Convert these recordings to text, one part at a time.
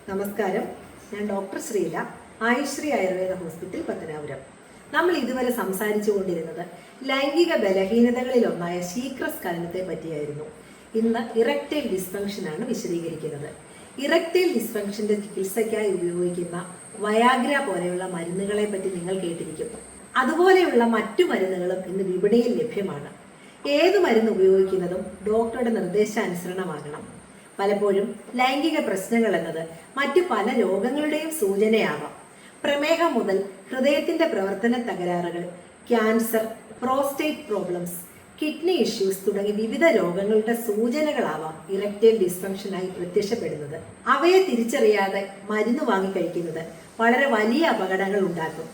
നമസ്കാരം. ഞാൻ doctor Srila, Ayushree Ayurveda hospital Pathanapuram. നമ്മൾ ഇതുവരെ സംസാരിച്ചു കൊണ്ടിരുന്നത് ലൈംഗിക ബലഹീനതകളിലൊന്നായ ശീഘ്രസ്ഖലനത്തെ പറ്റിയായിരുന്നു. ഇന്ന് ഇറക്ടൈൽ ഡിസ്ഫങ്ഷനാണ് വിശദീകരിക്കുന്നത്. ഇറക്ടൈൽ ഡിസ്ഫങ്ഷന്റെ ചികിത്സയ്ക്കായി ഉപയോഗിക്കുന്ന വയാഗ്ര പോലെയുള്ള മരുന്നുകളെ പറ്റി നിങ്ങൾ കേട്ടിരിക്കും. അതുപോലെയുള്ള മറ്റു മരുന്നുകളും ഇന്ന് വിപണിയിൽ ലഭ്യമാണ്. ഏത് മരുന്ന് ഉപയോഗിക്കുന്നതും ഡോക്ടറുടെ നിർദ്ദേശാനുസരണമാകണം. പലപ്പോഴും ലൈംഗിക പ്രശ്നങ്ങൾ എന്നത് മറ്റു പല രോഗങ്ങളുടെയും സൂചനയാവാം. പ്രമേഹം മുതൽ ഹൃദയത്തിന്റെ പ്രവർത്തന തകരാറുകൾ, cancer, prostate problems, kidney issues തുടങ്ങി വിവിധ രോഗങ്ങളുടെ സൂചനകളാവാം ഇറക്ടൈൽ ഡിസ്ഫങ്ഷനായി പ്രത്യക്ഷപ്പെടുന്നത്. അവയെ തിരിച്ചറിയാതെ മരുന്ന് വാങ്ങിക്കഴിക്കുന്നത് വളരെ വലിയ അപകടങ്ങൾ ഉണ്ടാക്കും.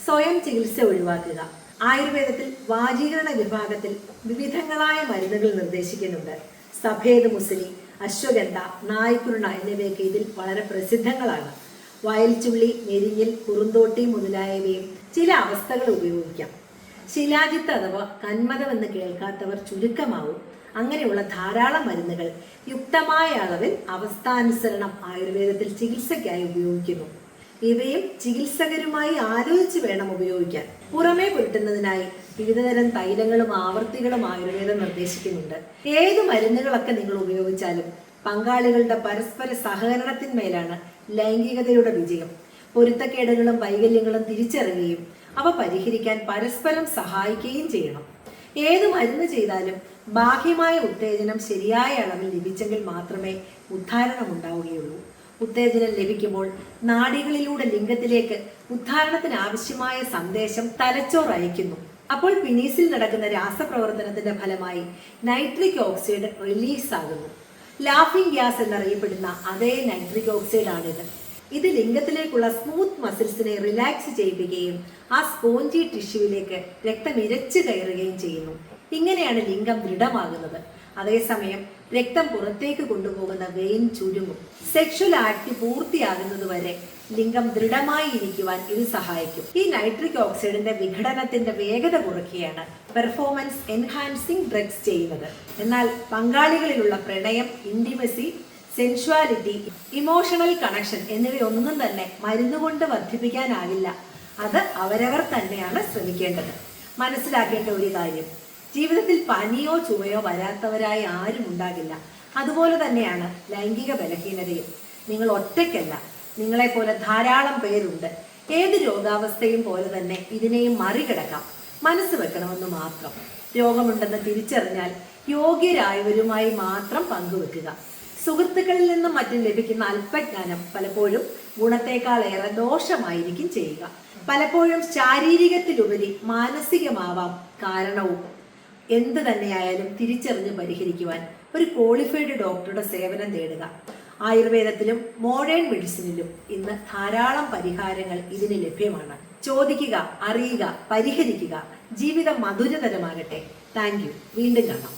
സ്വയം ചികിത്സ ഒഴിവാക്കുക. ആയുർവേദത്തിൽ വാജീകരണ വിഭാഗത്തിൽ വിവിധങ്ങളായ മരുന്നുകൾ നിർദ്ദേശിക്കുന്നുണ്ട്. സഫേദ് മുസലി, അശ്വഗന്ധ, നായ്ക്കുരുണ എന്നിവയൊക്കെ ഇതിൽ വളരെ പ്രസിദ്ധങ്ങളാണ്. വയൽച്ചുള്ളി, നെരിഞ്ഞിൽ, കുറുന്തോട്ടി മുതലായവയും ചില അവസ്ഥകൾ ഉപയോഗിക്കാം. ശിലാജിത്ത് അഥവാ കന്മദം എന്ന് കേൾക്കാത്തവർ ചുരുക്കമാവും. അങ്ങനെയുള്ള ധാരാളം മരുന്നുകൾ യുക്തമായ അളവിൽ അവസ്ഥാനുസരണം ആയുർവേദത്തിൽ ചികിത്സയ്ക്കായി ഉപയോഗിക്കുന്നു. ഇവയും ചികിത്സകരുമായി ആലോചിച്ച് വേണം ഉപയോഗിക്കാൻ. പുറമേ പുരട്ടുന്നതിനായി വിവിധതരം തൈലങ്ങളും ആവർത്തികളും ആയുർവേദം നിർദ്ദേശിക്കുന്നുണ്ട്. ഏത് മരുന്നുകളൊക്കെ നിങ്ങൾ ഉപയോഗിച്ചാലും പങ്കാളികളുടെ പരസ്പര സഹകരണത്തിന്മേലാണ് ലൈംഗികതയുടെ വിജയം. പൊരുത്തക്കേടുകളും വൈകല്യങ്ങളും തിരിച്ചറിയുകയും അവ പരിഹരിക്കാൻ പരസ്പരം സഹായിക്കുകയും ചെയ്യണം. ഏത് മരുന്ന് ചെയ്താലും ബാഹ്യമായ ഉത്തേജനം ശരിയായ അളവിൽ ലഭിച്ചെങ്കിൽ മാത്രമേ ഉദ്ധാരണം ഉണ്ടാവുകയുള്ളൂ. ഉത്തേജനം ലഭിക്കുമ്പോൾ നാഡികളിലൂടെ ലിംഗത്തിലേക്ക് ഉദ്ധാരണത്തിന് ആവശ്യമായ സന്ദേശം തലച്ചോറ് അയക്കുന്നു. അപ്പോൾ പിനീസിൽ നടക്കുന്ന രാസപ്രവർത്തനത്തിന്റെ ഫലമായി നൈട്രിക് ഓക്സൈഡ് റിലീസ് ആകുന്നു. ലാഫിംഗ് ഗ്യാസ് എന്നറിയപ്പെടുന്ന അതേ നൈട്രിക് ഓക്സൈഡ് ആണിത്. ഇത് ലിംഗത്തിലേക്കുള്ള സ്മൂത്ത് മസിൽസിനെ റിലാക്സ് ചെയ്യിപ്പിക്കുകയും ആ സ്പോഞ്ചി ടിഷ്യൂവിലേക്ക് രക്തം ഇരച്ചു കയറുകയും ചെയ്യുന്നു. ഇങ്ങനെയാണ് ലിംഗം ദൃഢമാകുന്നത്. അതേസമയം രക്തം പുറത്തേക്ക് കൊണ്ടുപോകുന്ന വെയിൻ ചുരുങ്ങും. സെക്ഷൽ ആക്ട് പൂർത്തിയാകുന്നത് വരെ ലിംഗം ദൃഢമായി ഇരിക്കുവാൻ ഇത് സഹായിക്കും. ഈ നൈട്രിക് ഓക്സൈഡിന്റെ വിഘടനത്തിന്റെ വേഗത കുറയ്ക്കുകയാണ് പെർഫോമൻസ് എൻഹാൻസിംഗ് ഡ്രഗ്സ് ചെയ്യുന്നത്. എന്നാൽ പങ്കാളികളിലുള്ള പ്രണയം, ഇന്റിമസി, സെൻഷ്വാലിറ്റി, ഇമോഷണൽ കണക്ഷൻ എന്നിവയൊന്നും തന്നെ മരുന്നുകൊണ്ട് വർദ്ധിപ്പിക്കാനാവില്ല. അത് അവരവർ തന്നെയാണ് ശ്രമിക്കേണ്ടത്. മനസ്സിലാക്കേണ്ട ഒരു കാര്യം, ജീവിതത്തിൽ പനിയോ ചുവയോ വരാത്തവരായി ആരും ഉണ്ടാകില്ല. അതുപോലെ തന്നെയാണ് ലൈംഗിക ബലഹീനതയും. നിങ്ങൾ ഒറ്റയ്ക്കല്ല, നിങ്ങളെപ്പോലെ ധാരാളം പേരുണ്ട്. ഏത് രോഗാവസ്ഥയും പോലെ തന്നെ ഇതിനെയും മറികടക്കാം. മനസ്സ് വെക്കണമെന്ന് മാത്രം. രോഗമുണ്ടെന്ന് തിരിച്ചറിഞ്ഞാൽ യോഗ്യരായവരുമായി മാത്രം പങ്കുവെക്കുക. സുഹൃത്തുക്കളിൽ നിന്നും മറ്റും ലഭിക്കുന്ന അല്പജ്ഞാനം പലപ്പോഴും ഗുണത്തെക്കാളേറെ ദോഷമായിരിക്കും ചെയ്യുക. പലപ്പോഴും ശാരീരികത്തിലുപരി മാനസികമാവാം കാരണവും. എന്ത് തന്നെയായാലും തിരിച്ചറിഞ്ഞ് പരിഹരിക്കുവാൻ ഒരു ക്വാളിഫൈഡ് ഡോക്ടറുടെ സേവനം തേടുക. ആയുർവേദത്തിലും മോഡേൺ മെഡിസിനിലും ഇന്ന് ധാരാളം പരിഹാരങ്ങൾ ഇതിന് ലഭ്യമാണ്. ചോദിക്കുക, അറിയുക, പരിഹരിക്കുക. ജീവിതം മധുരതരമാകട്ടെ. Thank you. വീണ്ടും കാണാം.